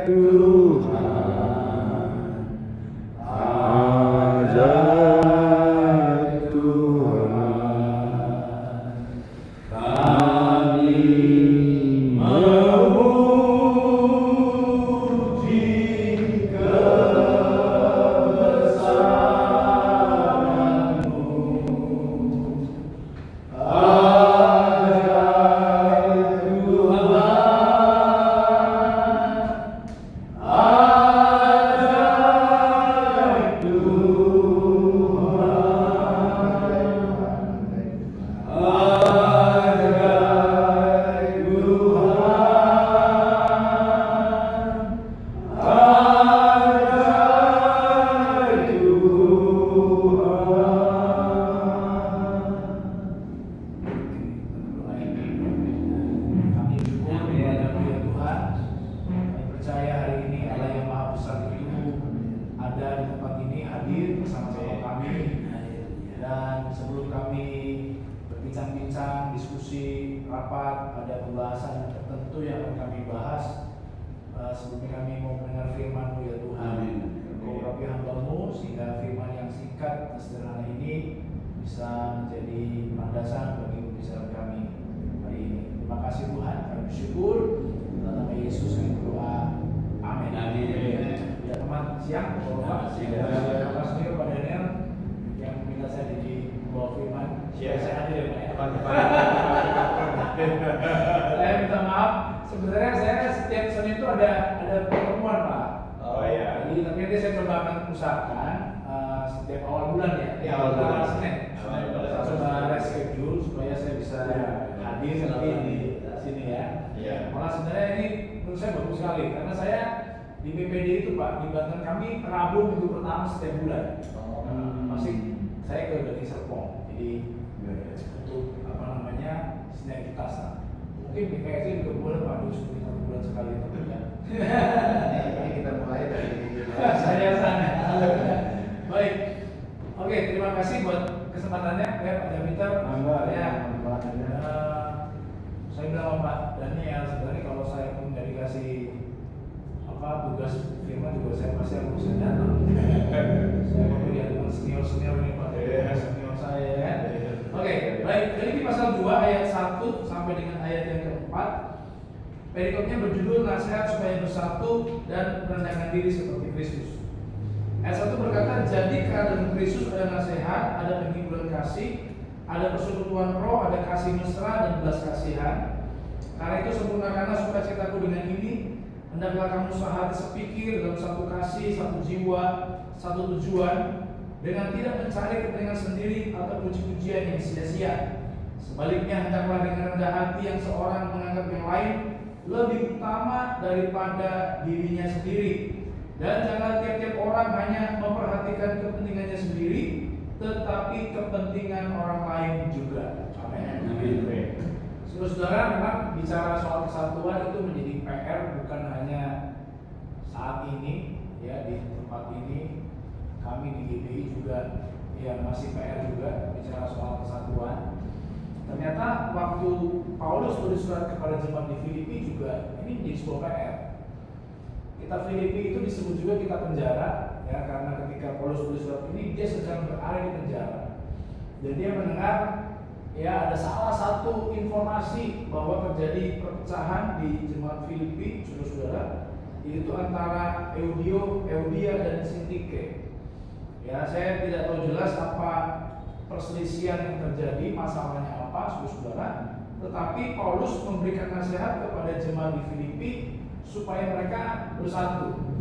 Tuhan, ajaib Tuhan, kami memuji kebesaran-Mu. Sebelumnya kami mau mendengar firman-Mu ya Tuhan. Engkau urapi hamba-Mu sehingga firman yang singkat dan sederhana ini bisa menjadi landasan bagi pembicaraan kami hari ini. Terima kasih Tuhan, kami bersyukur dalam nama Yesus kami berdoa. Amin. Amin. Ya teman siang, Bapak. Pak Senior, Pak Daniel yang minta saya jadi bawa firman. Saya hadir ya Pak ya. Saya minta maaf. Sebenarnya saya setiap Senin itu ada pertemuan Pak. Oh iya. Jadi tapi nanti saya coba akan usahakan setiap awal bulan ya. Awal bulan Senin. Saya coba reschedule supaya saya bisa hadir nanti di sini ya. Iya. Malah sebenarnya ini menurut saya bagus sekali karena saya di BPD itu Pak di Banten kami Rabu minggu pertama setiap bulan. Masih saya ke Deli Serpong. Jadi untuk apa namanya sinergitas. Mungkin BKSD juga boleh Pak, seperti 1 bulan sekali itu ya. Ini kita mulai dari saya sana. Baik. Oke, terima kasih buat kesempatannya ya Pak Jamiter. Saya bilang Pak Daniel sebenarnya kalau saya pun nggak dikasih tugas firman juga saya pasti harus bisa datang. Saya mau lihat dengan senior ini Pak, senior saya ya. Oke, baik. Jadi di pasal 2 ayat 1 sampai dengan ayat yang keempat, perikopnya berjudul nasihat supaya bersatu dan merendahkan diri seperti Kristus. Ayat 1 berkata, jadi karena dalam Kristus ada nasihat, ada penghiburan kasih, ada persekutuan roh, ada kasih mesra dan belas kasihan. Karena itu sempurnakanlah sukacitaku dengan ini, hendaklah kamu sehati sepikir dalam satu kasih, satu jiwa, satu tujuan, dengan tidak mencari kepentingan sendiri atau puji-pujian yang sia-sia. Sebaliknya hendaklah dengan rendah hati yang seorang menganggap yang lain lebih utama daripada dirinya sendiri. Dan jangan tiap-tiap orang hanya memperhatikan kepentingannya sendiri, tetapi kepentingan orang lain juga. Amin. Saudara, memang bicara soal kesatuan itu menjadi PR bukan hanya saat ini ya di tempat ini. Kami di GBI juga ya masih PR juga bicara soal kesatuan. Ternyata waktu Paulus tulis surat kepada jemaat di Filipi juga ini menjadi sebuah PR. Kita Filipi itu disebut juga kita penjara ya karena ketika Paulus tulis surat ini dia sedang berada di penjara. Dan dia mendengar ya ada salah satu informasi bahwa terjadi perpecahan di jemaat Filipi, saudara-saudara, yaitu antara Euodia dan Sintike. Ya, saya tidak tahu jelas apa perselisihan yang terjadi, masalahnya apa, saudara. Tetapi Paulus memberikan nasihat kepada jemaat di Filipi supaya mereka bersatu.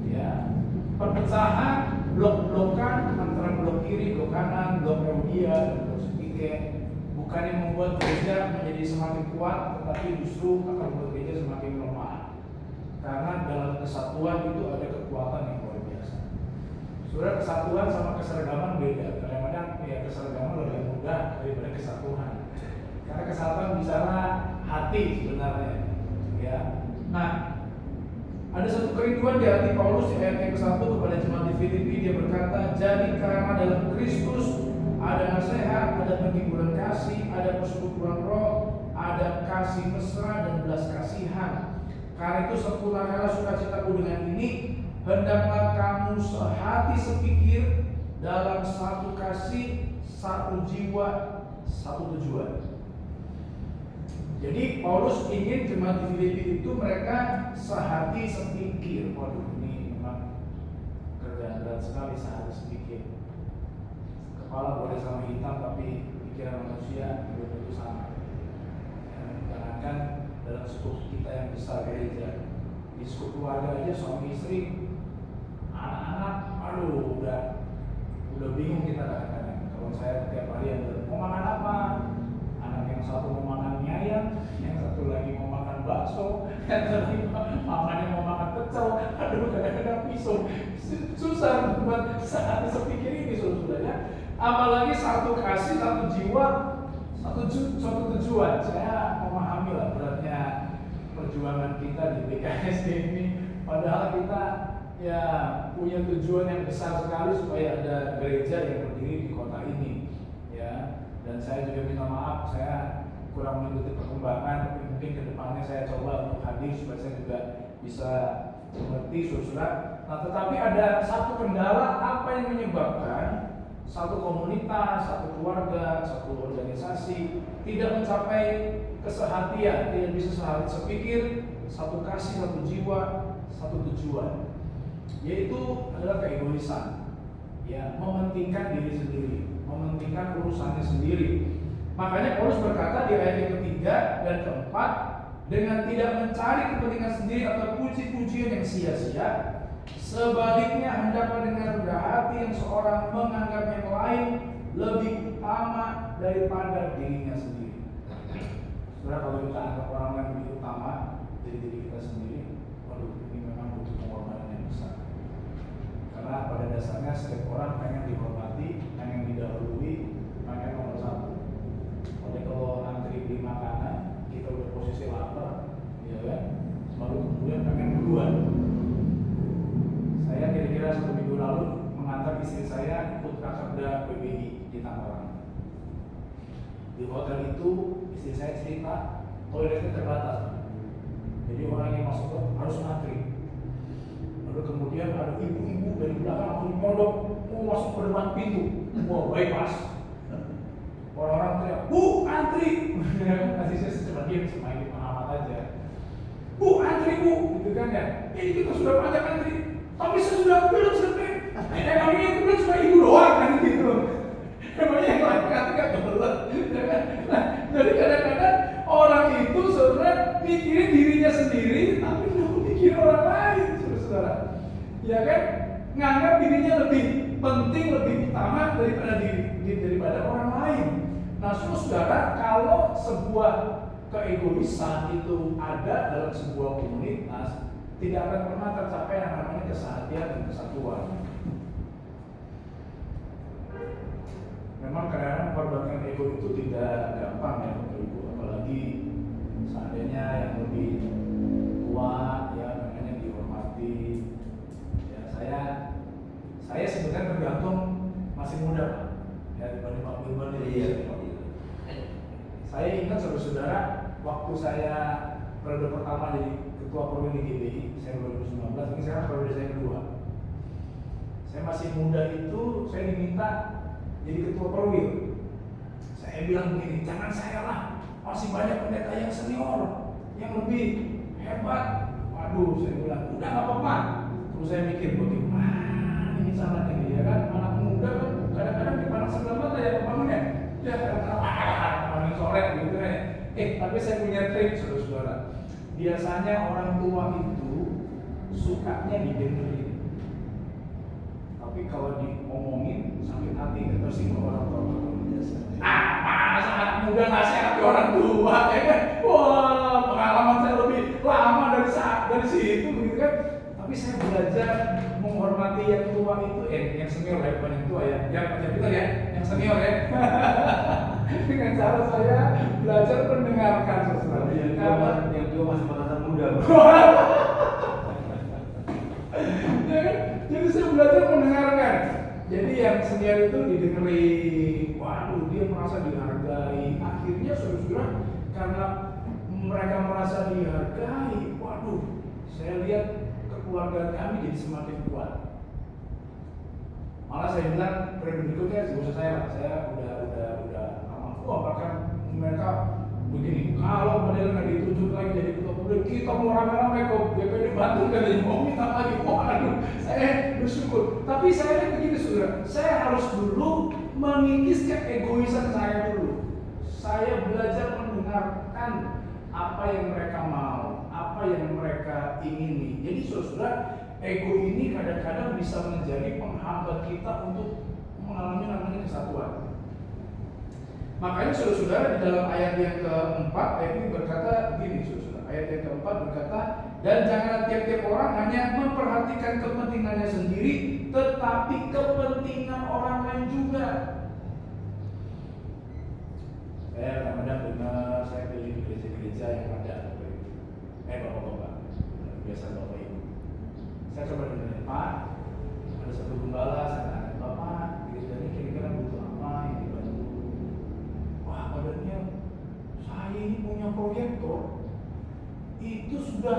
Ya, perpecahan, blok-blokan antara blok kiri, blok kanan, blok Euodia dan blok Sintike bukan yang membuat gereja menjadi semakin kuat, tetapi justru akan membuat gereja semakin lemah. Karena dalam kesatuan itu ada kekuatan yang luar biasa. Saudara, kesatuan sama keseragaman beda. Kadang-kadang ya keseragaman lebih mudah daripada kesatuan. Karena kesatuan bicara hati sebenarnya. Ya. Nah, ada satu kerinduan di hati Paulus di ayat yang ke-1 kepada jemaat di Filipi. Dia berkata, jadi karena dalam Kristus ada nasihat, ada penghiburan kasih, ada persekutuan roh, ada kasih mesra dan belas kasihan. Karena itu sempurnakanlah sukacitaku dengan ini, hendaklah kamu sehati sepikir dalam satu kasih, satu jiwa, satu tujuan. Jadi Paulus ingin jemaat di Filipi itu mereka sehati sepikir. Waduh, ini memang kerjaan berat sekali, sehati sepikir. Kepala boleh sama hitam, tapi pikiran manusia belum tentu sama. Karena kan dalam skup kita yang besar gereja, di skup keluarga aja suami istri, anak-anak, aduh udah bingung kita kadang-kadang. Kalau saya tiap hari ada mau makan apa, anak yang satu mau makan mie ayam, yang satu lagi mau makan bakso, yang satu lagi mamanya mau makan pecel, aduh kadang-kadang pisau, susah buat saat sepikir ini saudara. Apalagi satu kasih, satu jiwa, satu tujuan. Saya memahami lah beratnya perjuangan kita di BKSD ini. Padahal kita ya punya tujuan yang besar sekali supaya ada gereja yang berdiri di kota ini, ya. Dan saya juga minta maaf, saya kurang mengikuti perkembangan, tapi mungkin kedepannya saya coba untuk hadir supaya saya juga bisa mengerti saudara. Nah, tetapi ada satu kendala apa yang menyebabkan satu komunitas, satu keluarga, satu organisasi tidak mencapai kesehatian, tidak bisa sehati sepikir, satu kasih, satu jiwa, satu tujuan, yaitu adalah keegoisan, ya, mementingkan diri sendiri, mementingkan urusannya sendiri. Makanya Paulus berkata di ayat yang ketiga dan keempat, dengan tidak mencari kepentingan sendiri atau puji-pujian yang sia-sia, sebaliknya hendaklah dengan rendah hati yang seorang menganggap yang lain lebih utama daripada dirinya sendiri. Saudara, kalau kita anggap orang lain lebih utama dari diri kita sendiri, waduh, ini memang butuh pengorbanan yang besar. Karena pada dasarnya setiap orang pengen dihormati, pengen didahului, pengen nomor satu. Kalau antri beli makanan, kita udah posisi lapar, ya kan? Lalu kemudian pengen duluan. Saya kira-kira 1 minggu lalu mengantar istri saya ikut Rakerda PBI di Tangerang. Di hotel itu istri saya cerita toiletnya terbatas, jadi orang yang masuk harus ngantri. Lalu kemudian ada ibu-ibu dari belakang langsung nyodok mau masuk ke depan pintu. Wah, baik mas. Orang-orang teriak, bu antri. Nanti saya cuma diam semakin pengamat aja. Bu antri bu, gitu kan ya. Ini kita sudah banyak antri, tapi saya sudah bilang sampai. Emangnya yang bilang cuma ibu doang kan gitu. Emangnya yang lain kan nggak kebelet. Jadi kadang-kadang orang itu sebenarnya mikirin dirinya sendiri, tapi nggak mikirin orang lain, saudara. Ya kan? Nganggap dirinya lebih penting, lebih utama daripada orang lain. Nah, saudara, kalau sebuah keegoisan itu ada dalam sebuah komunitas, tidak akan pernah tercapai yang namanya kesehatian dan kesatuan. Memang kadang-kadang mengorbankan ego itu tidak gampang ya, Bapak Ibu. Apalagi seandainya yang lebih tua, ya namanya dihormati. Ya, saya sebenarnya tergantung masih muda, Pak. Ya dibanding Pak Firman ini. Saya ingat saudara-saudara, waktu saya periode pertama jadi ketua perwil di GBI, saya 2019, ini sekarang periode saya kedua. Saya masih muda itu, saya diminta jadi ketua perwil. Saya bilang begini, jangan saya lah, masih banyak pendeta yang senior, yang lebih hebat. Waduh, saya bilang, udah gak apa-apa. Terus saya mikir, bagaimana ini salahnya ini, ya kan? Anak muda kan, kadang-kadang dipandang sebelah mata ya pembangunnya. Ya kadang-kadang sore gitu kan. Tapi saya punya trik, saudara-saudara. Biasanya orang tua itu sukanya didengerin. Tapi kalau diomongin sakit hati, nggak tersinggung orang tua. Masa anak muda nasihati orang tua, ya kan? Wah, pengalaman saya lebih lama dari situ, gitu kan? Tapi saya belajar menghormati yang tua itu, yang senior ya, bukan yang tua ya, yang betul ya, yang senior ya. Dengan cara saya belajar mendengarkan sesuatu. Yang tua masih merasa muda. Ya kan? Jadi saya belajar mendengarkan. Jadi yang senior itu didengerin, waduh dia merasa dihargai. Akhirnya saudara, karena mereka merasa dihargai, waduh waduh, saya lihat kekeluargaan kami jadi semakin kuat. Malah saya bilang periode berikutnya gak usah saya udah aman. Bahkan mereka begini, kalau padahal nggak ditunjuk lagi jadi ketua publik, kita mau rame-rame ke BPD Bandung dan mau minta lagi. Aduh, saya bersyukur. Tapi saya lihat begini saudara, saya harus dulu mengikis keegoisan saya dulu. Saya belajar mendengarkan apa yang mereka mau, apa yang mereka ingini. Jadi saudara, ego ini kadang-kadang bisa menjadi penghambat kita untuk mengalami namanya kesatuan. Makanya saudara-saudara di dalam ayat yang keempat, ayat ini berkata begini saudara. Ayat yang keempat berkata, dan jangan tiap-tiap orang hanya memperhatikan kepentingannya sendiri, tetapi kepentingan orang lain juga. Saya kadang-kadang dengar, saya pilih gereja-gereja yang ada bapak-bapak, biasa bapak ibu. Saya coba dengar, Pak, ada satu gembala, saya tanya, Bapak, gereja ini kira-kira butuh apa yang dibantu? Wah, badannya saya ini punya proyektor, itu sudah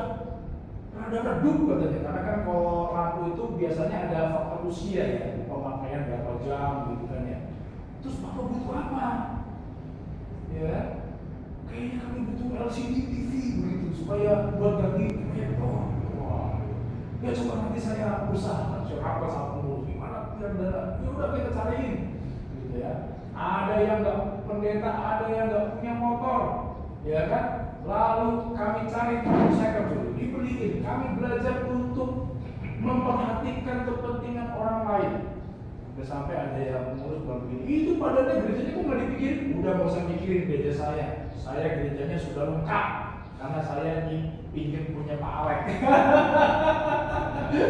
rada redup katanya, karena kan kalau lampu itu biasanya ada faktor usia ya, pemakaian berapa jam gitu kan ya. Terus Bapak butuh apa? Ya, kayaknya kami butuh LCD TV begitu supaya buat ganti proyektor. Wah, ya coba nanti saya usahakan siapa satu gimana dan ya udah kita cariin, gitu ya. Ada yang nggak pendeta, ada yang nggak punya motor, ya kan? Lalu kami cari saya dulu dibeliin. Kami belajar untuk memperhatikan kepentingan orang lain. Udah sampai ada yang mengurus bilang begini, itu padahal gerejanya kok nggak dipikirin? Udah nggak usah mikirin gereja saya gerejanya sudah lengkap karena saya pinjam punya Pak Alek.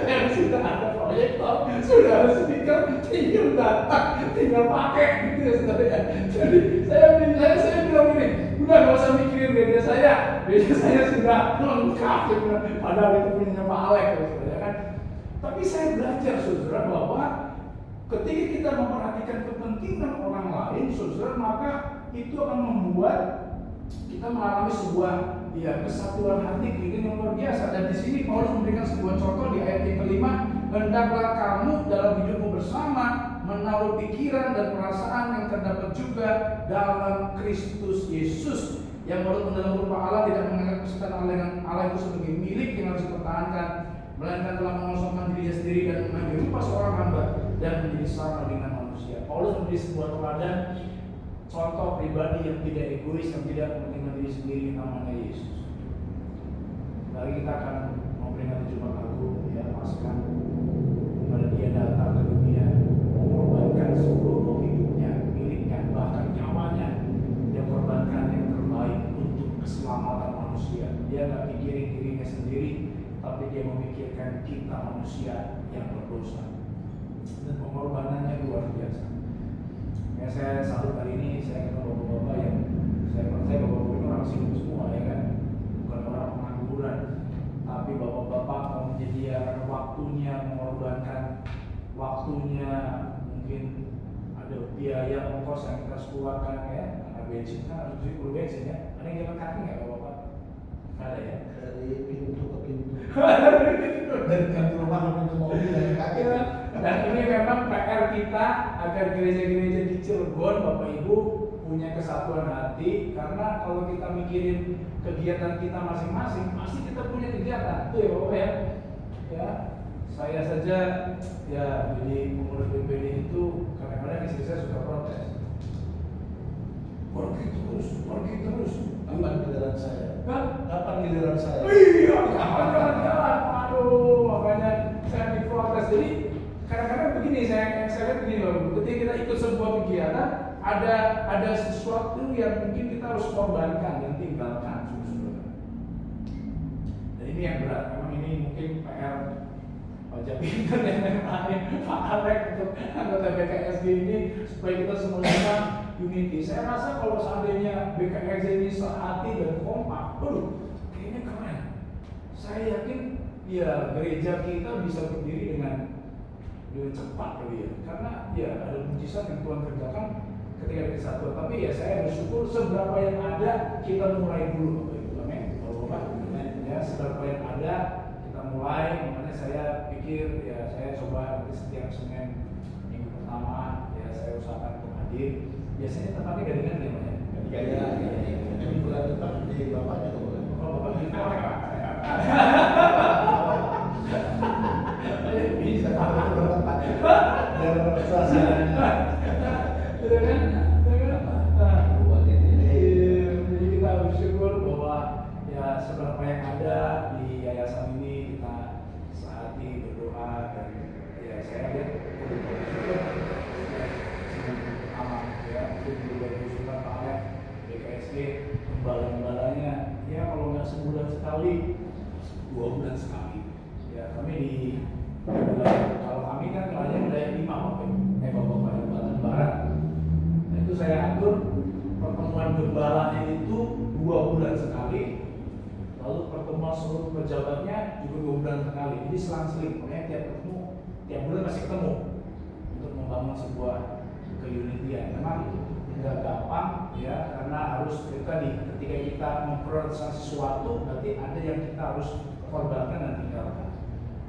Yang sudah ada proyektor, sudah ada speaker, tinggal datang, tinggal pakai gitu ya saudara. Jadi saya bilang gini, udah nggak usah mikirin gereja saya sudah lengkap. Padahal itu punya Pak Alek, saudara kan. Tapi saya belajar saudara bahwa ketika kita memperhatikan kepentingan orang lain, saudara, maka itu akan membuat kita mengalami sebuah kesatuan hati yang luar biasa. Dan di sini Paulus memberikan sebuah contoh di ayat yang kelima, hendaklah kamu dalam hidupmu bersama menaruh pikiran dan perasaan yang terdapat juga dalam Kristus Yesus, yang walaupun dalam rupa Allah tidak menganggap kesetaraan Allah dengan Allah itu sebagai milik yang harus dipertahankan, melainkan telah mengosongkan dirinya sendiri dan mengambil rupa seorang hamba dan menjadi sama dengan manusia. Paulus memberi sebuah teladan contoh pribadi yang tidak egois, yang tidak mementingkan diri sendiri, namanya Yesus. Lalu kita akan memperingati Jumat Agung, ya, Paskah, dimana dia datang ke dunia, mengorbankan seluruh hidupnya, miliknya, bahkan nyawanya, dia korbankan yang terbaik untuk keselamatan manusia. Dia nggak mikirin dirinya sendiri, tapi dia memikirkan kita manusia yang berdosa. Dan pengorbanannya luar biasa. Ya, saya salut hari ini saya ketemu bapak-bapak yang saya percaya bapak-bapak ini orang sibuk semua, ya kan, bukan orang pengangguran, tapi bapak-bapak mau menyediakan waktunya, mengorbankan waktunya, mungkin ada biaya ongkos yang kita keluarkan, ya, karena bensin kan harus beli full bensin, ya. Ada yang jalan kaki nggak bapak? Ada ya? Dari pintu ke pintu. Dari pintu rumah ke pintu mobil dari kaki. Dan ini memang PR kita agar gereja-gereja di Cilegon, Bapak Ibu, punya kesatuan hati. Karena kalau kita mikirin kegiatan kita masing-masing, pasti kita punya kegiatan. Itu ya Bapak ya. Ya, saya saja ya jadi pengurus BPD itu kadang-kadang istri saya suka protes. Pergi terus. Kapan giliran saya? Hah? Kapan giliran saya? Iya, jalan-jalan. Aduh, makanya saya diprotes. Jadi kadang-kadang begini, saya lihat begini loh. Ketika kita ikut sebuah kegiatan, ada sesuatu yang mungkin kita harus korbankan dan tinggalkan, saudara. Dan ini yang berat. Memang ini mungkin PR pajak pintar dan lain-lain, Pak Alek untuk anggota BKSG ini supaya kita semuanya unity. Saya rasa kalau seandainya BKSG ini sehati dan kompak, kayaknya keren. Saya yakin ya gereja kita bisa berdiri dengan cepat kali ya, karena ya ada mujizat yang Tuhan kerjakan ketika kita satu. Tapi ya saya bersyukur seberapa yang ada kita mulai dulu, Bapak Ibu, amin. Kalau Bapak, ya ya seberapa yang ada kita mulai. Makanya saya pikir ya saya coba nanti setiap Senin minggu pertama ya saya usahakan untuk hadir. Biasanya tempatnya gadingan ya Pak ya? Ini bulan depan di bapaknya tuh boleh. Kalau Bapak di Korek Pak. Bisa kalau bertempat biar suasananya. Jadi kita bersyukur bahwa ya seberapa yang ada di yayasan ini kita sehati berdoa dan ya saya lihat bersyukur aman ya untuk juga diusulkan Pak Alek BKSG gembala-gembalanya ya kalau nggak sebulan sekali 2 bulan sekali ya kami di kalau kami kan wilayahnya wilayah 5 Bapak yang Banten Barat. Nah, itu saya atur pertemuan gembalanya itu 2 bulan sekali, lalu pertemuan seluruh pejabatnya juga 2 bulan sekali. Jadi selang-seling, makanya tiap bulan masih ketemu untuk membangun sebuah keunitian. Memang tidak gampang ya, karena harus tadi ketika kita memprioritaskan sesuatu, berarti ada yang kita harus korbankan dan tinggalkan.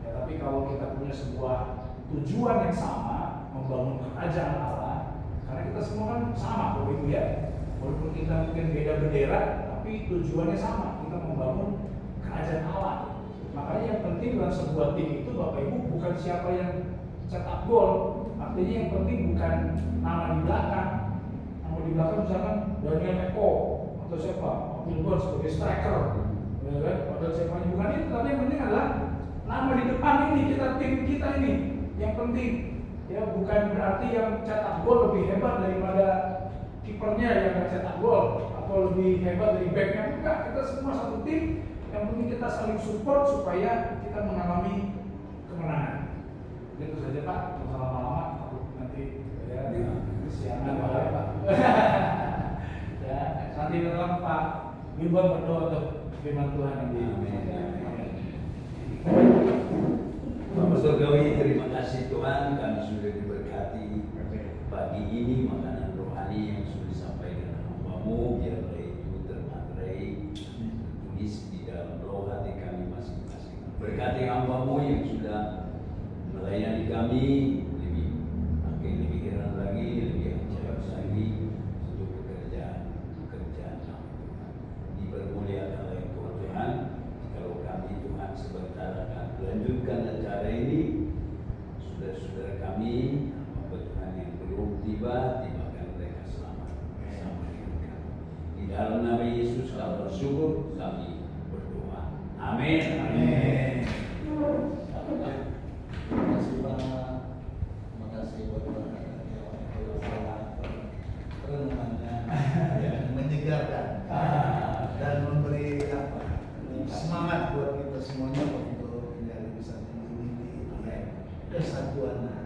Ya, tapi kalau kita punya sebuah tujuan yang sama, membangun kerajaan Allah, karena kita semua kan sama Bapak Ibu ya, walaupun kita mungkin beda bendera, tapi tujuannya sama, kita membangun kerajaan Allah. Makanya yang penting dalam sebuah tim itu Bapak Ibu bukan siapa yang cetak gol, artinya yang penting bukan nama di belakang. Nama di belakang misalkan Daniel Eko atau siapa, Wilbur sebagai striker, ya kan? Padahal siapa bukan itu, tapi yang penting adalah nama di depan ini, tim kita ini yang penting. Ya bukan berarti yang cetak gol lebih hebat daripada kipernya yang nggak cetak gol atau lebih hebat dari backnya, enggak. Kita semua satu tim, yang penting kita saling support supaya kita mengalami kemenangan. Itu saja Pak, nggak usah lama-lama, takut nanti ya kesiangan ya Pak. Ya nanti dalam Pak Wilbur berdoa untuk firman Tuhan yang di Bapak Surgawi, terima kasih Tuhan, kami sudah diberkati pagi ini makanan rohani yang sudah disampaikan hamba-Mu, biarlah itu termaterai, tertulis di dalam roh hati kami masing-masing. Berkati hamba-Mu yang sudah melayani kami, lebih heran lagi, lebih ajaib lagi untuk pekerjaan Tuhan. Dipermuliakan oleh Tuhan. Kalau kami Tuhan sebentar akan melanjutkan acara ini, saudara-saudara kami, hamba Tuhan yang belum tibakan mereka selamat bersama dengan kami. Di dalam nama Yesus kami bersyukur, kami berdoa. Amin. Amin. Terima kasih Pak. Terima kasih buat renungannya yang menyegarkan dan memberi semangat buat kita semuanya untuk menjadi bisa memiliki kesatuan